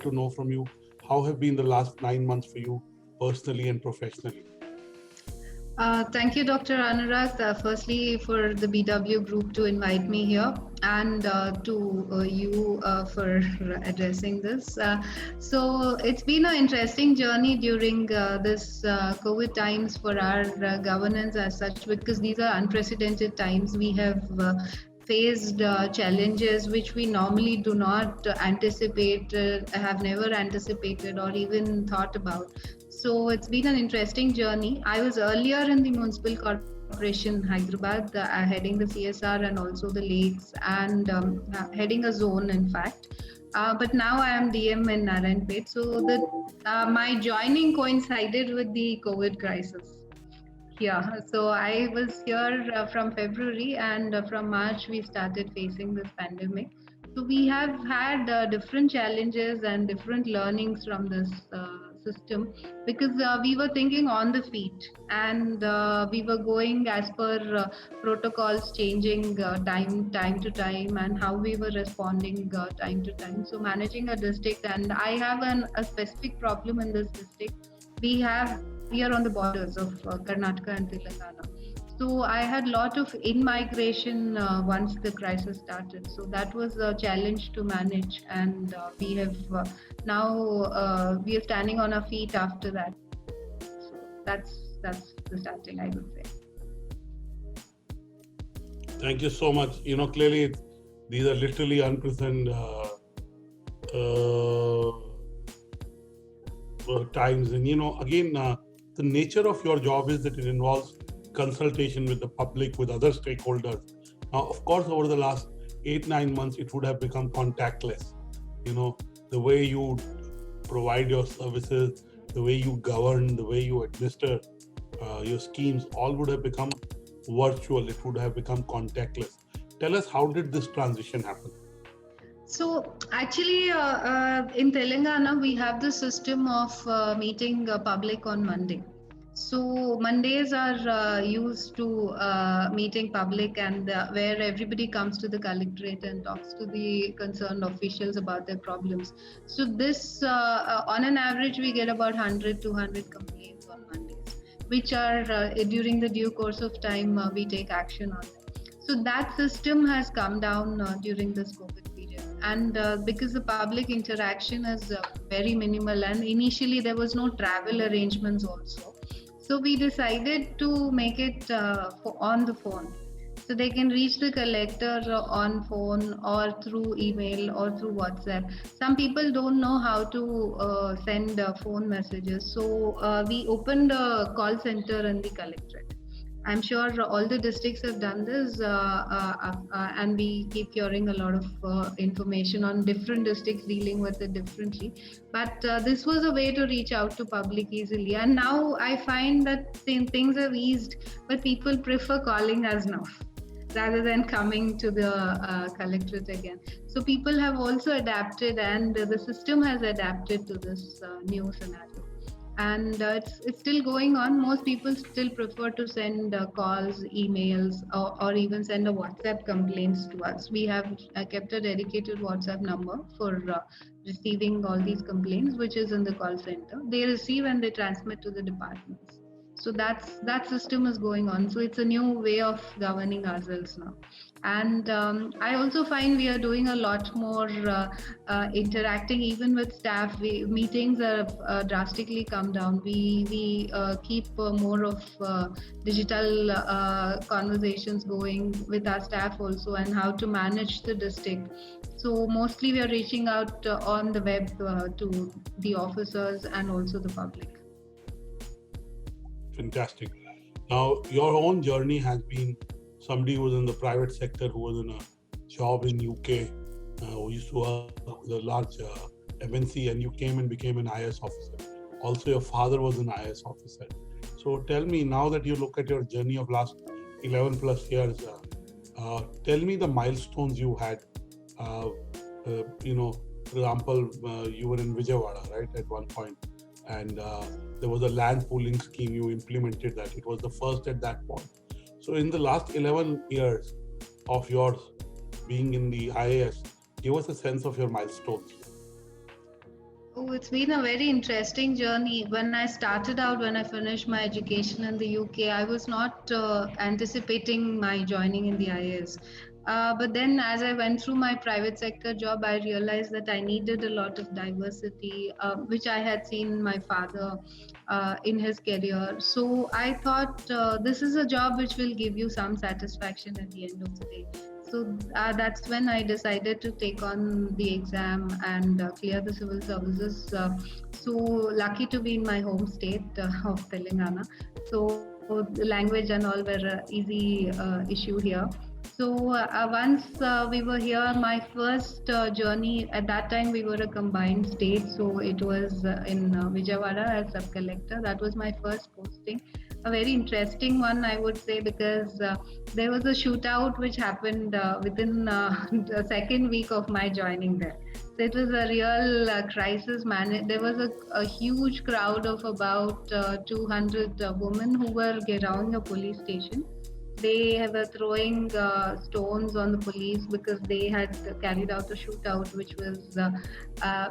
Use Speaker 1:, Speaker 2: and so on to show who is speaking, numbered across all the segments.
Speaker 1: to know from you, how have been the last 9 months for you personally and professionally?
Speaker 2: Thank you, Dr. Anurag, firstly for the BW group to invite me here, and to you for addressing this. So it's been an interesting journey during this COVID times for our governance as such, because these are unprecedented times. We have faced challenges which we normally do not anticipate, have never anticipated or even thought about. So it's been an interesting journey. I was earlier in the Municipal Corporation Hyderabad, heading the CSR and also the lakes, and heading a zone, in fact. But now I am DM in Narayanpet. So my joining coincided with the COVID crisis. Yeah, so I was here from February, and from March we started facing this pandemic. So we have had different challenges and different learnings from this system, because we were thinking on the feet, and we were going as per protocols changing time to time, and how we were responding time to time. So managing a district, and I have a specific problem in this district. We are on the borders of Karnataka and Telangana. So I had a lot of in-migration once the crisis started. So that was a challenge to manage, and we have now we are standing on our feet after that. So that's the starting, I would say.
Speaker 1: Thank you so much. Clearly these are literally unprecedented times, and again, the nature of your job is that it involves consultation with the public, with other stakeholders. Now, of course, over the last 8-9 months, it would have become contactless. The way you provide your services, the way you govern, the way you administer your schemes, all would have become virtual. It would have become contactless. Tell us, how did this transition happen?
Speaker 2: So actually, in Telangana, we have the system of meeting public on Monday. So Mondays are used to meeting public, and where everybody comes to the collectorate and talks to the concerned officials about their problems. So this, on an average, we get about 100-200 complaints on Mondays, which are during the due course of time we take action on them. So that system has come down during this COVID period, and because the public interaction is very minimal, and initially there was no travel arrangements also. So we decided to make it on the phone. So they can reach the collector on phone or through email or through WhatsApp. Some people don't know how to send phone messages. So we opened a call center in the collectorate. I'm sure all the districts have done this, and we keep hearing a lot of information on different districts dealing with it differently. But this was a way to reach out to public easily. And now I find that things have eased, but people prefer calling us now rather than coming to the collectorate again. So people have also adapted, and the system has adapted to this new scenario. And it's still going on. Most people still prefer to send calls, emails, or even send a WhatsApp complaints to us. We have kept a dedicated WhatsApp number for receiving all these complaints, which is in the call center. They receive and they transmit to the departments. So that system is going on. So it's a new way of governing ourselves now. And I also find we are doing a lot more interacting even with staff. Meetings have drastically come down. We keep more of digital conversations going with our staff also, and how to manage the district. So mostly we are reaching out on the web to the officers and also the public.
Speaker 1: Fantastic. Now, your own journey has been somebody who was in the private sector, who was in a job in UK, who used to work with a large MNC, and you came and became an IAS officer. Also, your father was an IAS officer. So tell me, now that you look at your journey of last 11 plus years, tell me the milestones you had. For example, you were in Vijayawada, right, at one point, and there was a land pooling scheme. You implemented that. It was the first at that point. So in the last 11 years of yours being in the IAS, give us a sense of your milestones.
Speaker 2: So it's been a very interesting journey. When I started out, when I finished my education in the UK, I was not anticipating my joining in the IAS. But then, as I went through my private sector job, I realized that I needed a lot of diversity, which I had seen in my father in his career. So I thought this is a job which will give you some satisfaction at the end of the day. So that's when I decided to take on the exam and clear the civil services. So lucky to be in my home state of Telangana. So the language and all were an easy issue here. So once we were here, my first journey at that time we were a combined state. So it was in Vijayawada as sub collector. That was my first posting. A very interesting one, I would say, because there was a shootout which happened within the second week of my joining there. So it was a real crisis. There was a huge crowd of about 200 women who were surrounding a police station. They were throwing stones on the police because they had carried out a shootout, which was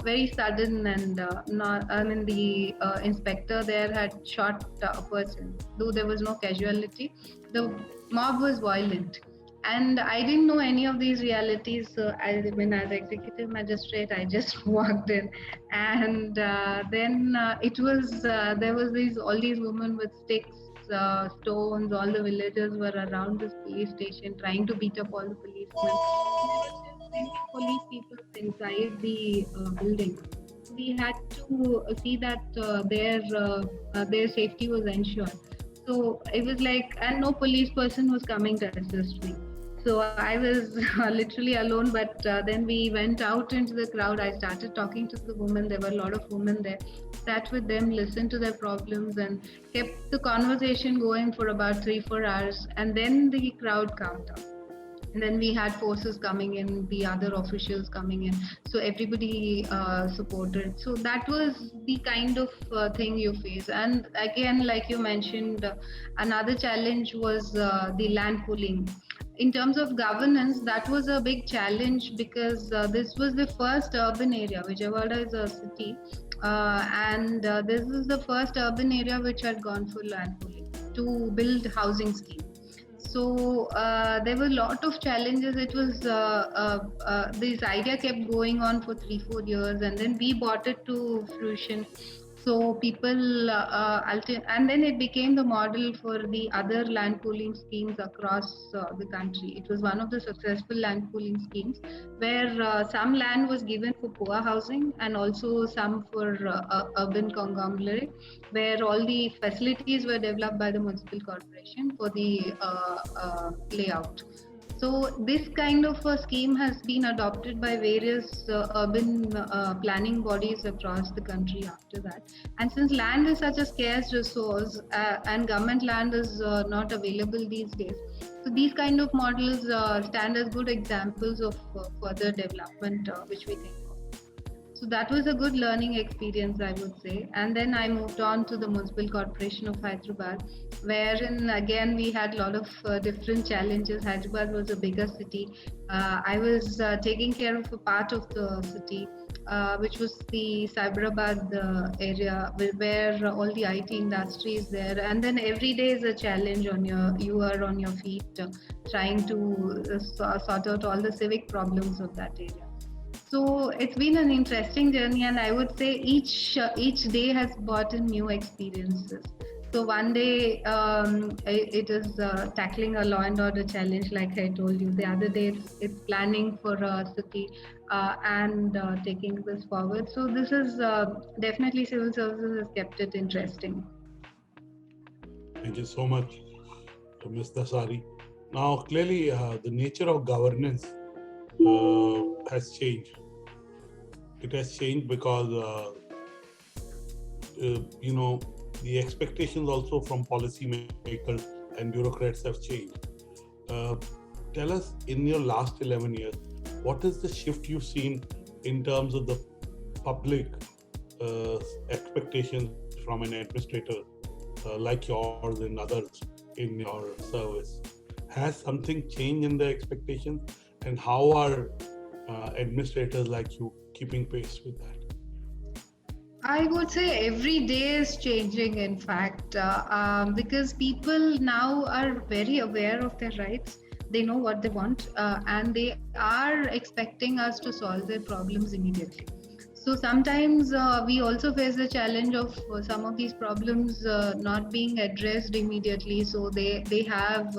Speaker 2: very sudden, and not. I mean, the inspector there had shot a person, though there was no casualty. The mob was violent, and I didn't know any of these realities. So when as executive magistrate, I just walked in, and then it was there was these all these women with sticks, stones. All the villagers were around this police station trying to beat up all the policemen. There were still plenty police people inside the building. We had to see that their safety was ensured. So it was like, and no police person was coming to assist me. So I was literally alone, but then we went out into the crowd. I started talking to the women. There were a lot of women there. Sat with them, listened to their problems, and kept the conversation going for about 3-4 hours. And then the crowd calmed down. And then we had forces coming in, the other officials coming in. So everybody supported. So that was the kind of thing you face. And again, like you mentioned, another challenge was the land pooling. In terms of governance, that was a big challenge because this was the first urban area. Vijayawada is a city, and this is the first urban area which had gone for land pooling to build housing scheme. So there were a lot of challenges. It was this idea kept going on for 3-4 years, and then we brought it to fruition. So people, and then it became the model for the other land pooling schemes across the country. It was one of the successful land pooling schemes where some land was given for poor housing and also some for urban conglomerate, where all the facilities were developed by the municipal corporation for the layout. So this kind of a scheme has been adopted by various urban planning bodies across the country after that. And since land is such a scarce resource and government land is not available these days, so these kind of models stand as good examples of further development which we think of. So that was a good learning experience, I would say. And then I moved on to the Municipal Corporation of Hyderabad, wherein again we had a lot of different challenges. Hyderabad was a bigger city. I was taking care of a part of the city, which was the Cyberabad area, where all the IT industry is there. And then every day is a challenge you are on your feet, trying to sort out all the civic problems of that area. So it's been an interesting journey, and I would say each day has brought in new experiences. So one day it is tackling a law and order challenge, like I told you. The other day it's planning for a city and taking this forward. So this is definitely civil services has kept it interesting.
Speaker 1: Thank you so much, Ms. Dasari. Now, clearly, the nature of governance has changed. It has changed because, the expectations also from policymakers and bureaucrats have changed. Tell us, in your last 11 years, what is the shift you've seen in terms of the public expectations from an administrator like yours and others in your service? Has something changed in the expectations, and how are administrators like you keeping pace with that?
Speaker 2: I would say every day is changing, in fact, because people now are very aware of their rights. They know what they want, and they are expecting us to solve their problems immediately. So sometimes we also face the challenge of some of these problems not being addressed immediately. So they have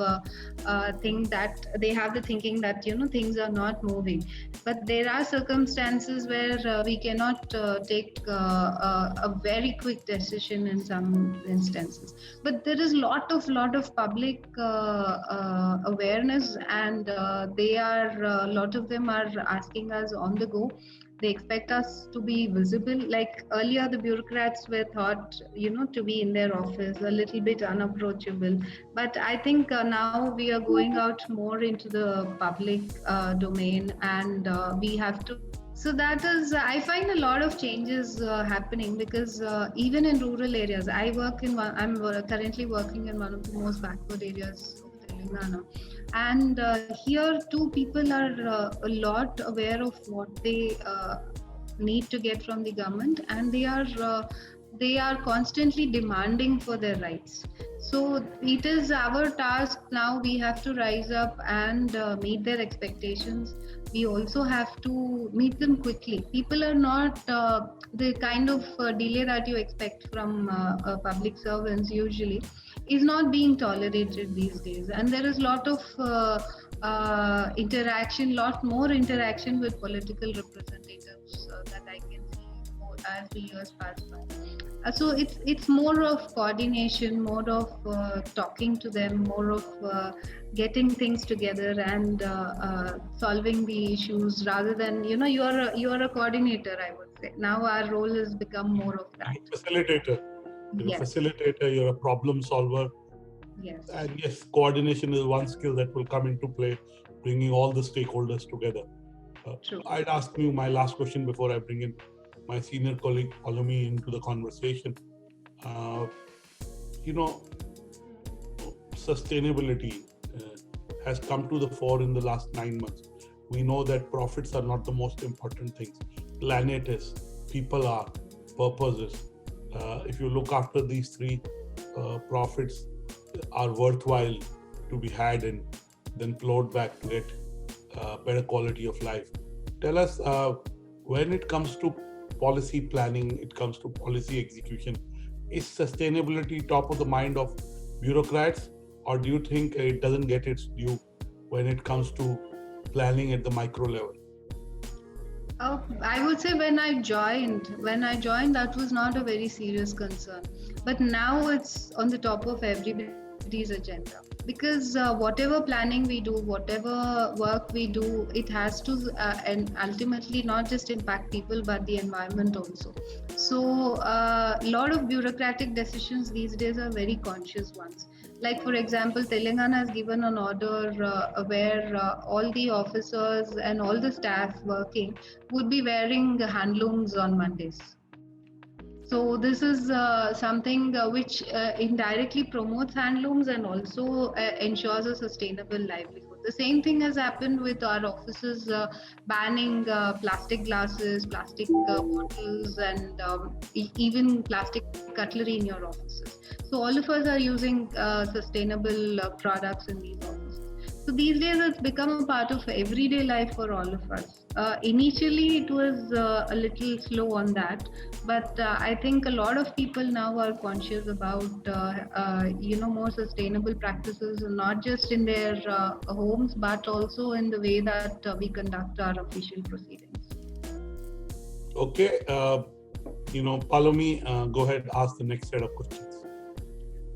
Speaker 2: think that they have the thinking that things are not moving, but there are circumstances where we cannot take a very quick decision in some instances. But there is lot of public awareness, and they are a lot of them are asking us on the go. They expect us to be visible. Like earlier, the bureaucrats were thought, to be in their office, a little bit unapproachable. But I think now we are going out more into the public domain, and we have to. So that is, I find a lot of changes happening, because even in rural areas, I'm currently working in one of the most backward areas of Telangana. And here too, people are a lot aware of what they need to get from the government, and they are constantly demanding for their rights. So it is our task now. We have to rise up and meet their expectations. We also have to meet them quickly. People are not the kind of delay that you expect from public servants usually is not being tolerated these days. And there is a lot of interaction, lot more interaction with political representatives that I can see more as the years pass by. So it's more of coordination, more of talking to them, more of getting things together and solving the issues, rather than you are a coordinator. I would say now our role has become more of that.
Speaker 1: Facilitator. You're a facilitator. You're a problem solver.
Speaker 2: Yes.
Speaker 1: And yes, coordination is one skill that will come into play, bringing all the stakeholders together.
Speaker 2: True.
Speaker 1: I'd ask you my last question before I bring in my senior colleague Palomi into the conversation. Sustainability has come to the fore in the last 9 months. We know that profits are not the most important things. Planet is, people are, purpose is. If you look after these three, profits are worthwhile to be had and then plowed back to get better quality of life. Tell us, when it comes to policy planning, it comes to policy execution, is sustainability top of the mind of bureaucrats, or do you think it doesn't get its due when it comes to planning at the micro level?
Speaker 2: I would say when I joined, that was not a very serious concern. But now it's on the top of everybody's agenda. Because whatever planning we do, whatever work we do, it has to and ultimately not just impact people, but the environment also. So a lot of bureaucratic decisions these days are very conscious ones. Like, for example, Telangana has given an order where all the officers and all the staff working would be wearing handlooms on Mondays. So this is something which indirectly promotes handlooms and also ensures a sustainable livelihood. The same thing has happened with our offices banning plastic glasses, plastic bottles, and even plastic cutlery in your offices. So all of us are using sustainable products in these offices. So these days it's become a part of everyday life for all of us. Initially it was a little slow on that, but I think a lot of people now are conscious about more sustainable practices, not just in their homes, but also in the way that we conduct our official proceedings.
Speaker 1: Okay, Palomi, go ahead, ask the next set of questions.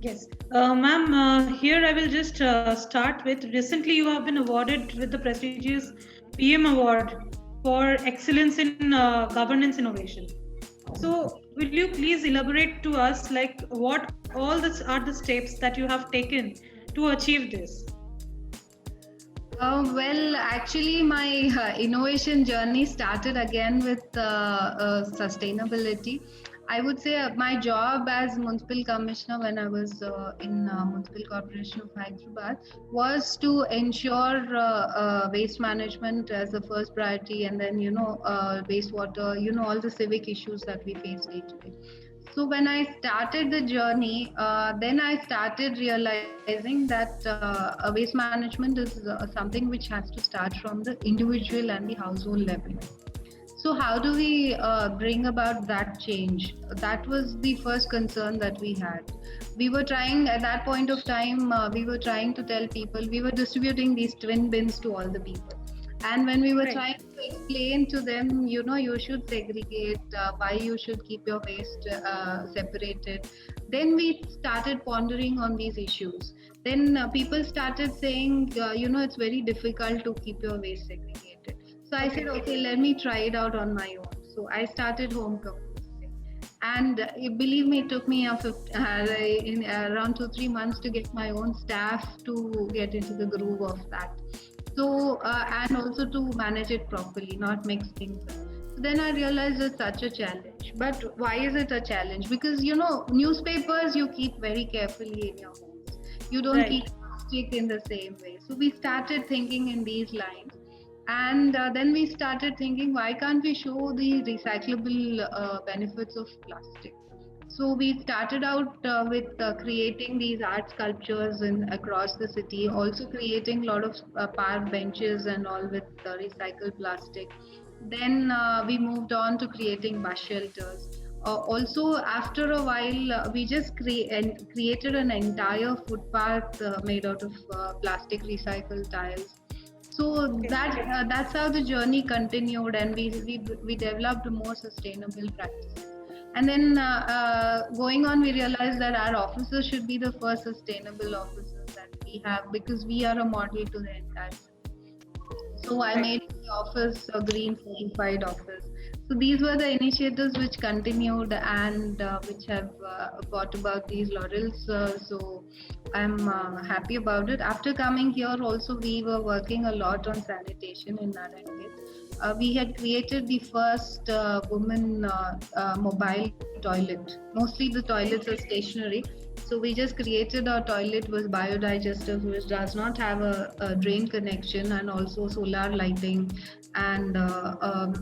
Speaker 3: Yes, ma'am, here I will just start with, recently you have been awarded with the prestigious PM Award for Excellence in Governance Innovation. So will you please elaborate to us, like, what all are the steps that you have taken to achieve this?
Speaker 2: Well, actually, my innovation journey started again with sustainability. I would say my job as municipal commissioner when I was in Municipal Corporation of Hyderabad was to ensure waste management as the first priority, and then wastewater, all the civic issues that we face day to day. So when I started the journey, then I started realizing that waste management is something which has to start from the individual and the household level. So how do we bring about that change? That was the first concern that we had. We were trying at that point of time, we were trying to tell people, we were distributing these twin bins to all the people. And when we were
Speaker 3: Right.
Speaker 2: trying to explain to them, you should segregate, why you should keep your waste separated, then we started pondering on these issues. Then people started saying, it's very difficult to keep your waste segregated. So I said, okay, let me try it out on my own. So I started home composting. And believe me, it took me in around 2-3 months to get my own staff to get into the groove of that. So, and also to manage it properly, not mix things up. So then I realized it's such a challenge. But why is it a challenge? Because, newspapers you keep very carefully in your homes. You don't
Speaker 3: Right.
Speaker 2: keep plastic in the same way. So we started thinking in these lines. And then we started thinking, why can't we show the recyclable benefits of plastic? So we started out with creating these art sculptures across the city, also creating a lot of park benches and all with recycled plastic. Then we moved on to creating bus shelters. Also, after a while, we just created an entire footpath made out of plastic recycled tiles. So that's how the journey continued, and we developed more sustainable practices. And then going on, we realized that our officers should be the first sustainable officers that we have, because we are a model to the entire city. So I made the office a green certified office. So these were the initiatives which continued and which have brought about these laurels. So I'm happy about it. After coming here, also we were working a lot on sanitation in Narayanpet. We had created the first women mobile toilet. Mostly the toilets are stationary. So we just created a toilet with biodigestives, which does not have a drain connection, and also solar lighting, and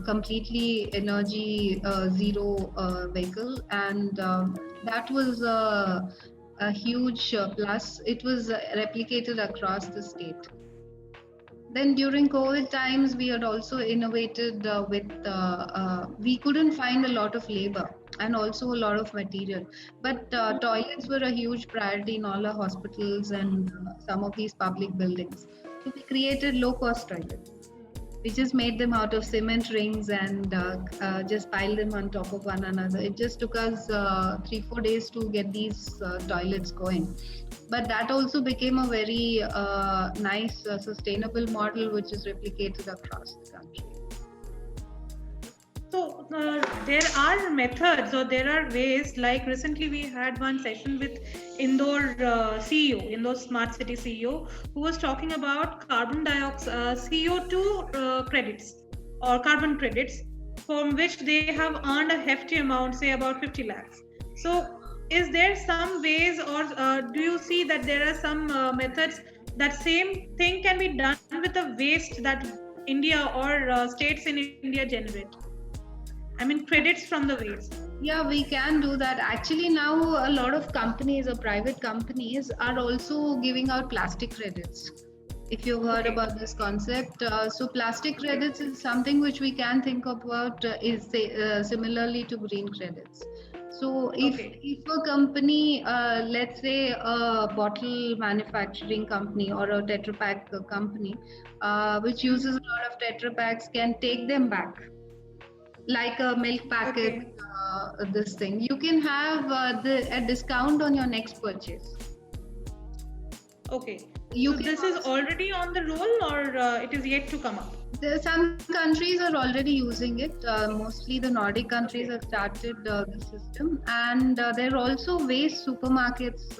Speaker 2: completely energy zero vehicle. And that was a huge plus. It was replicated across the state. Then during COVID times, we had also innovated we couldn't find a lot of labor and also a lot of material. But toilets were a huge priority in all our hospitals and some of these public buildings. So we created low-cost toilets. We just made them out of cement rings and just piled them on top of one another. It just took us 3-4 days to get these toilets going. But that also became a very nice sustainable model which is replicated across the country.
Speaker 3: So there are methods or there are ways, like recently we had one session with Indore CEO, Indore Smart City CEO, who was talking about carbon dioxide, CO2 credits or carbon credits, from which they have earned a hefty amount, say about 50 lakhs. So is there some ways, or do you see that there are some methods that same thing can be done with the waste that India or states in India generate? I mean, credits from the waste.
Speaker 2: Yeah, we can do that. Actually, now a lot of companies or private companies are also giving out plastic credits. If you've heard about this concept, so plastic credits is something which we can think about similarly to green credits. So if a company, let's say a bottle manufacturing company or a Tetra Pak company, which uses a lot of Tetra Paks, can take them back, like a milk packet, this thing. You can have a discount on your next purchase.
Speaker 3: Okay. So this is already on the roll, or it is yet to come up?
Speaker 2: Some countries are already using it. Mostly the Nordic countries have started the system, and there are also waste supermarkets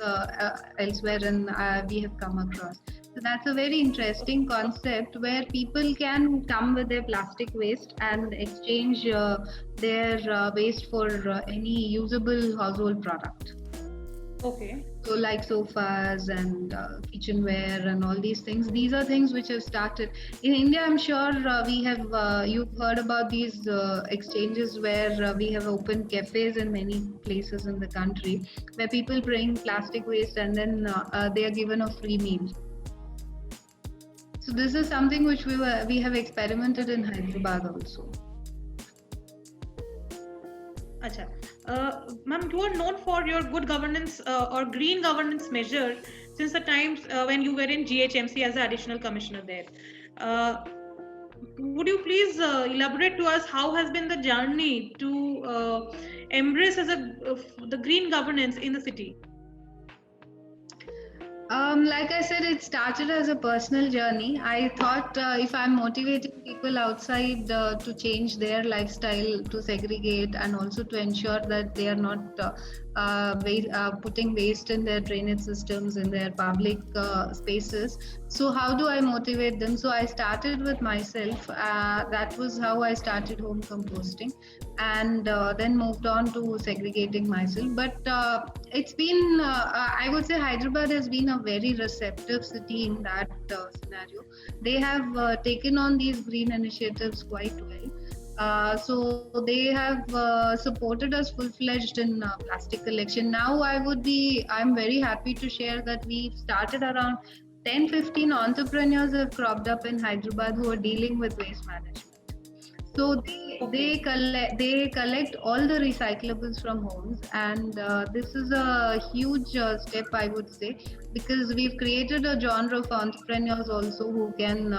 Speaker 2: elsewhere, and we have come across. So that's a very interesting concept where people can come with their plastic waste and exchange their waste for any usable household product.
Speaker 3: Okay.
Speaker 2: So like sofas and kitchenware and all these things. These are things which have started. In India, I'm sure we have, you've heard about these exchanges where we have opened cafes in many places in the country where people bring plastic waste and then they are given a free meal. So this is something which we have experimented in Hyderabad also.
Speaker 3: Acha. Ma'am, you are known for your good governance or green governance measure since the times when you were in GHMC as an additional commissioner there. Would you please elaborate to us how has been the journey to embrace as the green governance in the city?
Speaker 2: Like I said, it started as a personal journey. I thought if I'm motivating people outside to change their lifestyle, to segregate, and also to ensure that they are not putting waste in their drainage systems, in their public spaces. So how do I motivate them? So I started with myself. That was how I started home composting, and then moved on to segregating myself. But it's been, I would say Hyderabad has been a very receptive city in that scenario. They have taken on these green initiatives quite well. So they have supported us full-fledged in plastic collection. Now I'm very happy to share that we've started around 10-15 entrepreneurs have cropped up in Hyderabad who are dealing with waste management. So they collect all the recyclables from homes, and this is a huge step, I would say, because we've created a genre of entrepreneurs also who can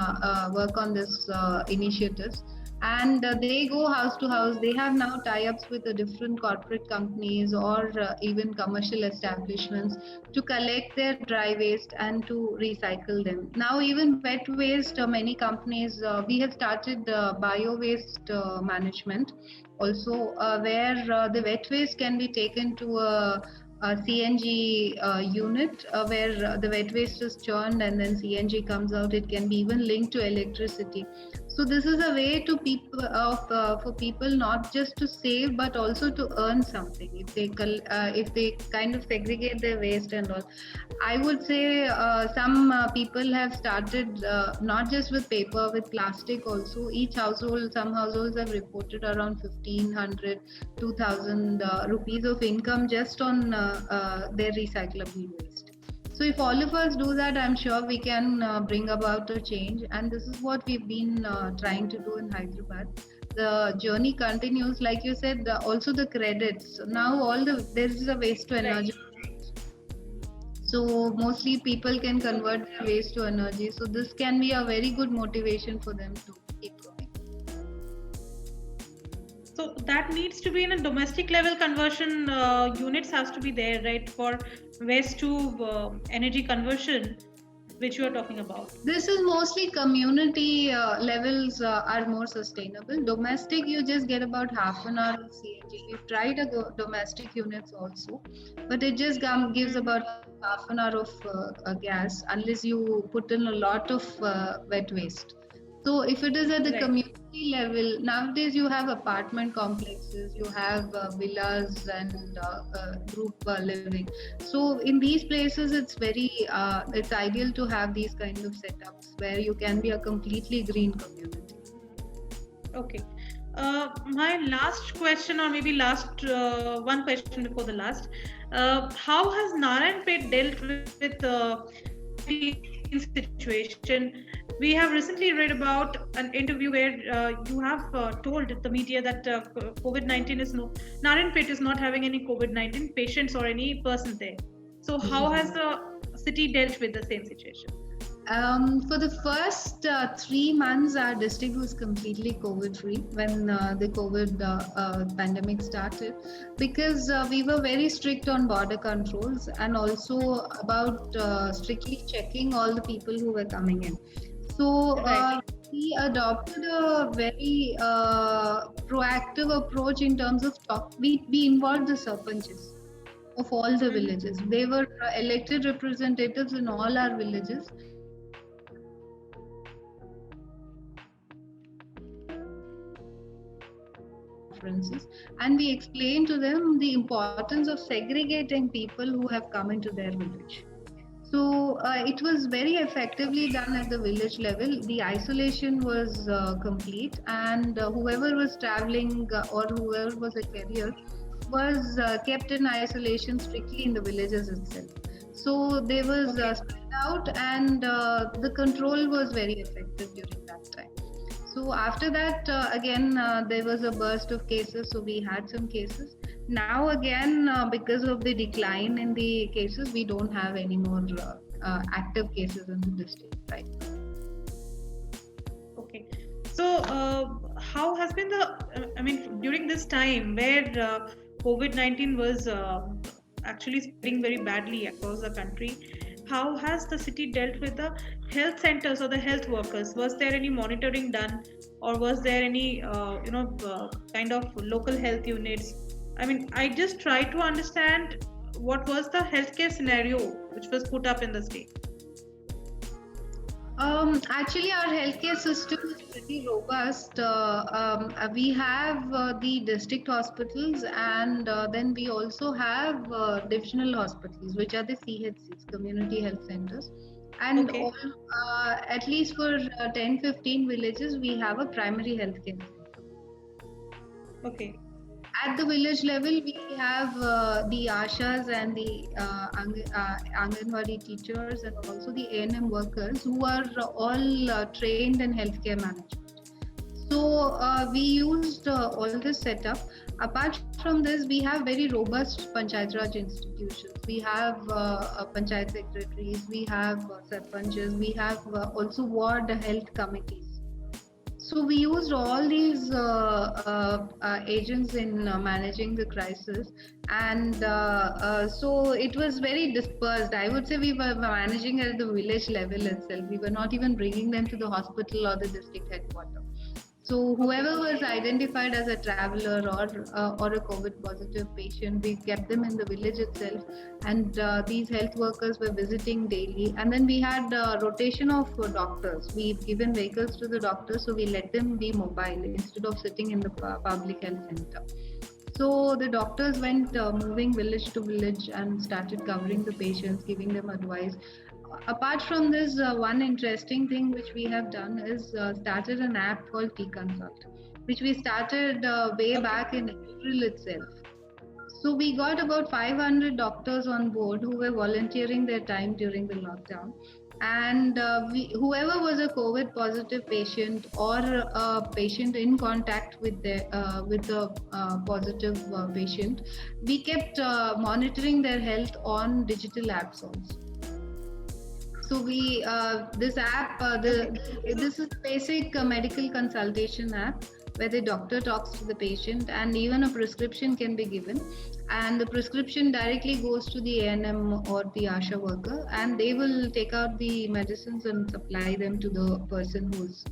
Speaker 2: work on this initiatives. And they go house to house. They have now tie-ups with the different corporate companies or even commercial establishments to collect their dry waste and to recycle them. Now even wet waste, many companies, we have started bio waste management also, where the wet waste can be taken to a CNG unit where the wet waste is churned and then CNG comes out. It can be even linked to electricity. So this is a way to for people not just to save but also to earn something if they kind of segregate their waste and all. I would say some people have started not just with paper, with plastic also. Some households have reported around 1,500, 2,000 rupees of income just on their recyclable waste. So if all of us do that, I'm sure we can bring about a change. And this is what we've been trying to do in Hyderabad. The journey continues, like you said, also the credits. Now there is a waste to energy. So mostly people can convert their waste to energy. So this can be a very good motivation for them to keep going.
Speaker 3: So that needs to be in a domestic level conversion units has to be there, right? For waste to energy conversion, which you are talking about.
Speaker 2: This is mostly community levels are more sustainable. Domestic, you just get about half an hour of CNG. We've tried domestic units also, but it just gives about half an hour of gas unless you put in a lot of wet waste. So if it is at the community level, nowadays you have apartment complexes, you have villas and group living. So in these places, it's ideal to have these kinds of setups where you can be a completely green community.
Speaker 3: Okay. My last question, or maybe last one question before the last. How has Narayanpet dealt with the situation? We have recently read about an interview where you have told the media that COVID-19 Narayanpet is not having any COVID-19 patients or any person there. So how has the city dealt with the same situation?
Speaker 2: For the first 3 months, our district was completely COVID-free when the COVID pandemic started, because we were very strict on border controls and also about strictly checking all the people who were coming in. So we adopted a very proactive approach in terms of we involved the sarpanches of all the villages. They were elected representatives in all our villages. conferences, and we explained to them the importance of segregating people who have come into their village. So it was very effectively done at the village level. The isolation was complete, and whoever was traveling or whoever was a carrier was kept in isolation strictly in the villages itself. So they was spread out, and the control was very effective during that time. So after that, again, there was a burst of cases. So we had some cases. Now again, because of the decline in the cases, we don't have any more active cases in the district right now.
Speaker 3: Okay. So how has been during this time where COVID-19 was actually spreading very badly across the country, how has the city dealt with the health centers or the health workers? Was there any monitoring done, or was there any kind of local health units? I just try to understand what was the healthcare scenario which was put up in the state.
Speaker 2: Actually, our healthcare system is pretty robust. We have the district hospitals, and then we also have divisional hospitals, which are the CHCs, community health centers. And
Speaker 3: Okay.
Speaker 2: all, at least for 10-15 villages, we have a primary healthcare center.
Speaker 3: Okay.
Speaker 2: At the village level, we have the Ashas and the Anganwadi teachers, and also the A&M workers who are all trained in healthcare management. So we used all this setup. Apart from this, we have very robust Panchayat Raj institutions. We have Panchayat secretaries, we have sarpanches, we have also ward health committees. So we used all these agents in managing the crisis, and so it was very dispersed. I would say we were managing at the village level itself. We were not even bringing them to the hospital or the district headquarters. So whoever was identified as a traveler or a COVID positive patient, we kept them in the village itself, and these health workers were visiting daily. And then we had rotation of doctors. We've given vehicles to the doctors, so we let them be mobile instead of sitting in the public health center. So the doctors went moving village to village and started covering the patients, giving them advice. Apart from this, one interesting thing which we have done is started an app called T-Consult, which we started way back in April itself. So we got about 500 doctors on board who were volunteering their time during the lockdown. And whoever was a COVID positive patient or a patient in contact with the positive patient, we kept monitoring their health on digital apps also. So we this app, this is basic medical consultation app where the doctor talks to the patient, and even a prescription can be given, and the prescription directly goes to the A&M or the ASHA worker, and they will take out the medicines and supply them to the person who's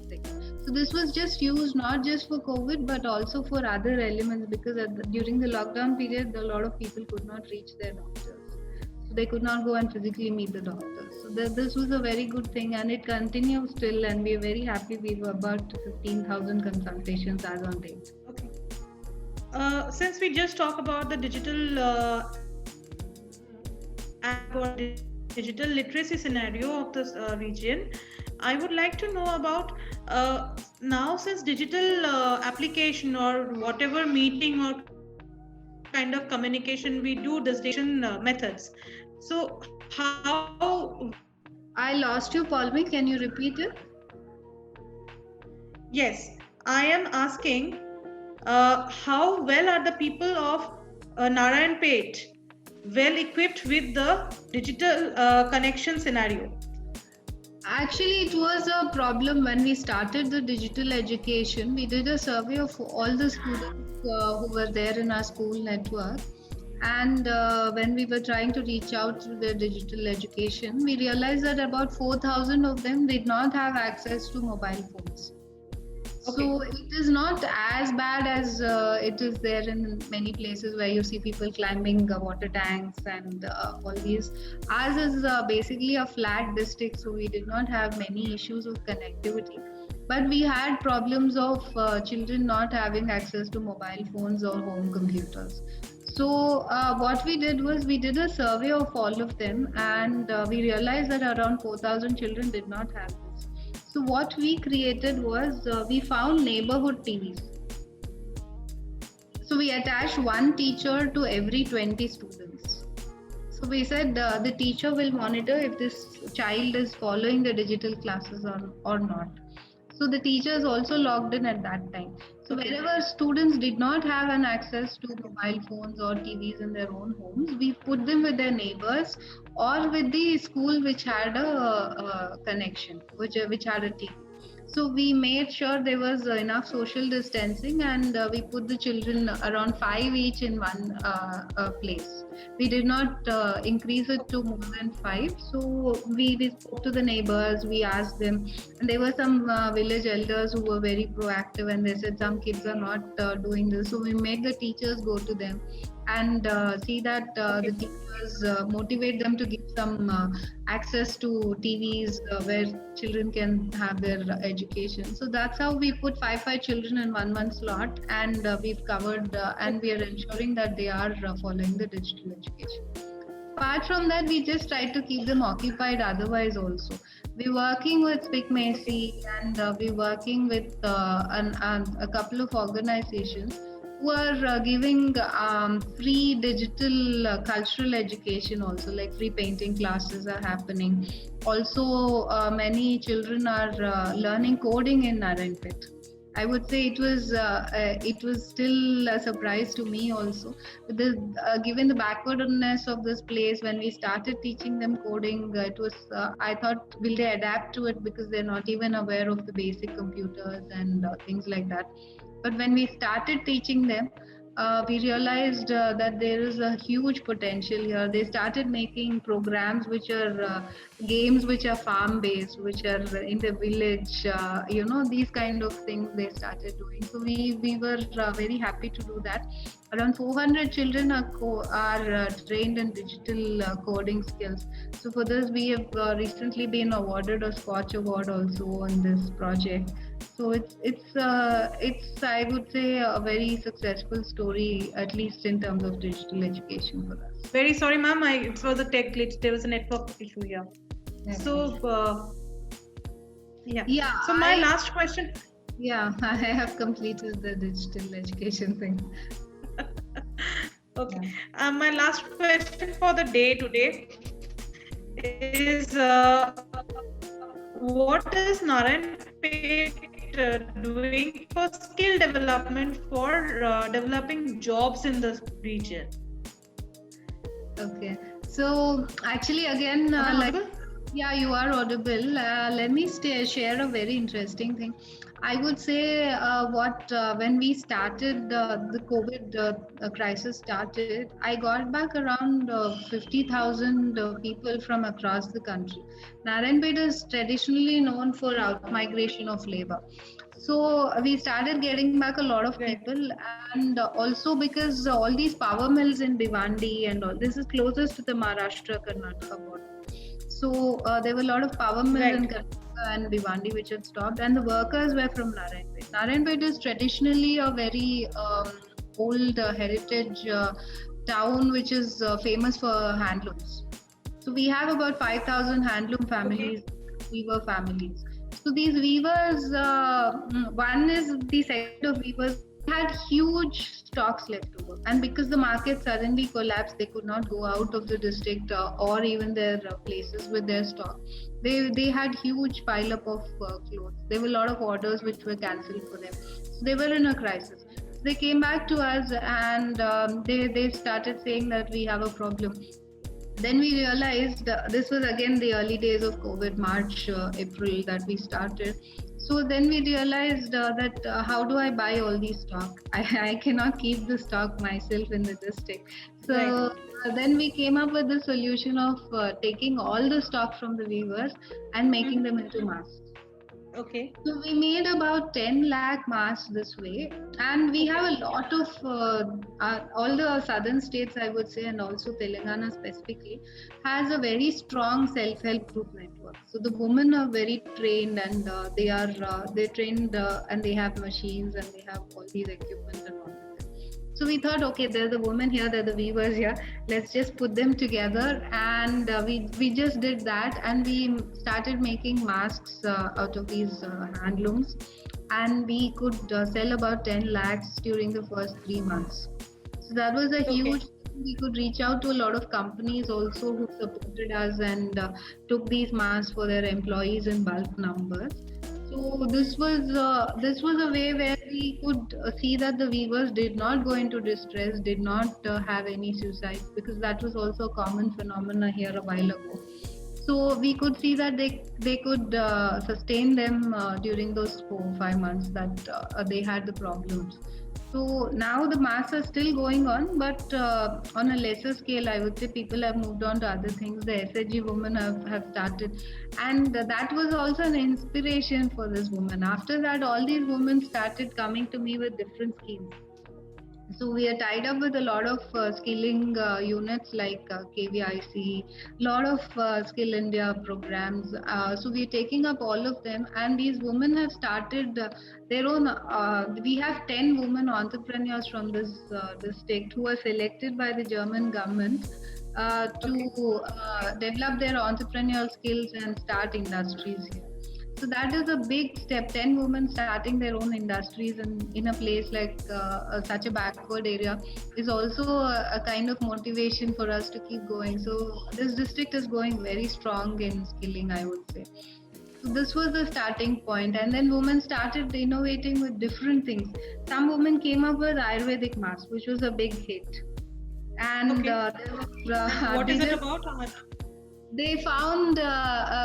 Speaker 2: sick. So this was just used not just for COVID but also for other elements, because during the lockdown period, a lot of people could not reach their doctors. So they could not go and physically meet the doctors. So this was a very good thing, and it continues still, and we're very happy. We've about 15,000 consultations as on date.
Speaker 3: Okay. Since we just talked about the digital app or digital literacy scenario of this region, I would like to know about now, since digital application or whatever meeting or kind of communication we do, distinction methods. So how?
Speaker 2: I lost you, Paulmi. Can you repeat it?
Speaker 3: Yes, I am asking how well are the people of Narayanpet well equipped with the digital connection scenario?
Speaker 2: Actually, it was a problem when we started the digital education. We did a survey of all the students who were there in our school network. And when we were trying to reach out to the digital education, we realized that about 4,000 of them did not have access to mobile phones. Okay. So it is not as bad as it is there in many places where you see people climbing water tanks and all these. Ours is basically a flat district, so we did not have many issues of connectivity. But we had problems of children not having access to mobile phones or home computers. So what we did was we did a survey of all of them, and we realized that around 4,000 children did not have this. So what we created was we found neighborhood TVs. So we attached one teacher to every 20 students. So we said the teacher will monitor if this child is following the digital classes or not. So the teacher is also logged in at that time. So wherever students did not have an access to mobile phones or TVs in their own homes, we put them with their neighbors or with the school which had a connection, which had a TV. So we made sure there was enough social distancing, and we put the children around 5 each in one place. We did not increase it to more than 5. So we spoke to the neighbors, we asked them, and there were some village elders who were very proactive, and they said some kids are not doing this. So we made the teachers go to them and see that the teachers motivate them to give some access to TVs where children can have their education. So that's how we put 5 children in 1 slot, and we've covered and we are ensuring that they are following the digital education. Apart from that, we just try to keep them occupied otherwise also. We're working with Speak Macy, and we're working with a couple of organizations who are giving free digital cultural education also, like free painting classes are happening. Also, many children are learning coding in Narayanpet. I would say it was still a surprise to me also. Given the backwardness of this place, when we started teaching them coding, it was I thought, will they adapt to it, because they're not even aware of the basic computers and things like that. But when we started teaching them, we realized that there is a huge potential here. They started making programs which are games which are farm based, which are in the village, these kind of things they started doing. So we were very happy to do that. Around 400 children are trained in digital coding skills. So for this, we have recently been awarded a Scotch Award also on this project. So it's I would say a very successful story, at least in terms of digital education for us.
Speaker 3: Very sorry, ma'am. It was a tech glitch. There was a network issue here.
Speaker 2: Okay.
Speaker 3: So yeah.
Speaker 2: Yeah.
Speaker 3: So my last question.
Speaker 2: Yeah, I have completed the digital education thing.
Speaker 3: Okay. My last question for the day today is what is Narayanpet doing for skill development for developing jobs in this region?
Speaker 2: Okay. So actually, again, yeah, you are audible. Let me share a very interesting thing. I would say when we started the COVID crisis started, I got back around 50,000 people from across the country. Narayanpet is traditionally known for out-migration of labor. So we started getting back a lot of people, and also because all these power mills in Bhiwandi and all, this is closest to the Maharashtra-Karnataka border. So there were a lot of power mills in Karnataka and Bhiwandi which had stopped, and the workers were from Narayanpet. Narayanpet is traditionally a very old heritage town which is famous for handlooms. So we have about 5,000 handloom families, weaver families. So these weavers, one is the segment of weavers had huge stocks left over, and because the market suddenly collapsed, they could not go out of the district or even their places with their stock. They had huge pile up of clothes. There were a lot of orders which were cancelled for them. So they were in a crisis. So they came back to us, and they started saying that we have a problem. Then we realized this was again the early days of COVID, March, April that we started. So then we realized that how do I buy all these stock? I cannot keep the stock myself in the district. So then we came up with the solution of taking all the stock from the weavers and making them into masks.
Speaker 3: Okay.
Speaker 2: So we made about 10 lakh masks this way, and we have a lot of all the southern states, I would say, and also Telangana specifically, has a very strong self-help group network. So the women are very trained, and they're trained and they have machines and they have all these equipment and all. So we thought, okay, there's the women here, there are the weavers here. Let's just put them together, and we just did that, and we started making masks out of these handlooms, and we could sell about 10 lakhs during the first 3 months. So that was a huge. We could reach out to a lot of companies also who supported us and took these masks for their employees in bulk numbers. So this was a way where we could see that the weavers did not go into distress, did not have any suicide, because that was also a common phenomena here a while ago. So we could see that they could sustain them during those 4 or 5 months that they had the problems. So now the masks are still going on, but on a lesser scale, I would say people have moved on to other things. The SHG women have started, and that was also an inspiration for this woman. After that, all these women started coming to me with different schemes. So we are tied up with a lot of skilling units like KVIC, lot of Skill India programs. So we are taking up all of them, and these women have started their own. We have 10 women entrepreneurs from this state who are selected by the German government to develop their entrepreneurial skills and start industries here. So that is a big step. 10 women starting their own industries in a place like such a backward area is also a kind of motivation for us to keep going. So this district is going very strong in skilling, I would say. So this was the starting point, and then women started innovating with different things. Some women came up with Ayurvedic mask, which was a big hit. And
Speaker 3: What is it about?
Speaker 2: they found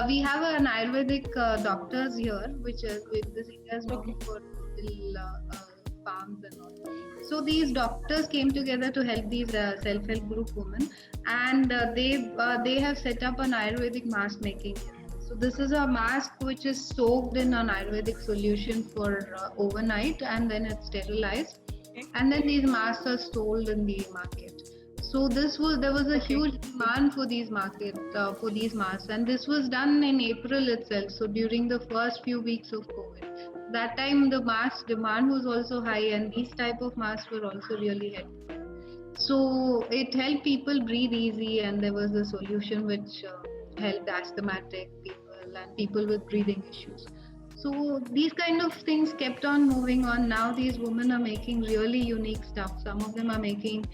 Speaker 2: we have an Ayurvedic doctors here, which is this area is known for farms and all. So these doctors came together to help these self-help group women, and they have set up an Ayurvedic mask making. So this is a mask which is soaked in an Ayurvedic solution for overnight, and then it's sterilized, and then these masks are sold in the market. So there was a huge demand for these for these masks, and this was done in April itself. So during the first few weeks of COVID, that time the mask demand was also high, and these type of masks were also really helpful. So it helped people breathe easy, and there was a solution which helped asthmatic people and people with breathing issues. So these kind of things kept on moving on. Now these women are making really unique stuff. Some of them are making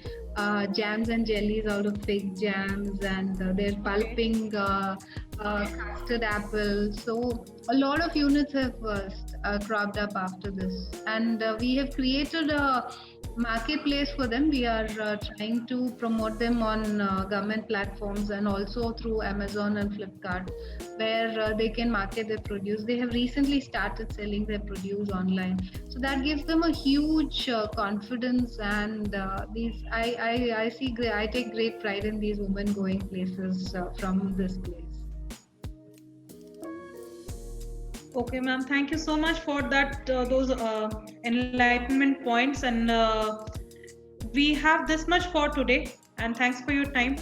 Speaker 2: jams and jellies out of fig jams, and they're pulping custard apple. So a lot of units have cropped up after this, and we have created a marketplace for them. We are trying to promote them on government platforms and also through Amazon and Flipkart, where they can market their produce. They have recently started selling their produce online, so that gives them a huge confidence. And I take great pride in these women going places from this place.
Speaker 3: Okay, ma'am. Thank you so much for that. Those enlightenment points, and we have this much for today. And thanks for your time.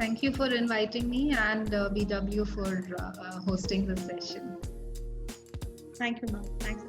Speaker 2: Thank you for inviting me, and BW for hosting this session.
Speaker 3: Thank you, ma'am. Thanks.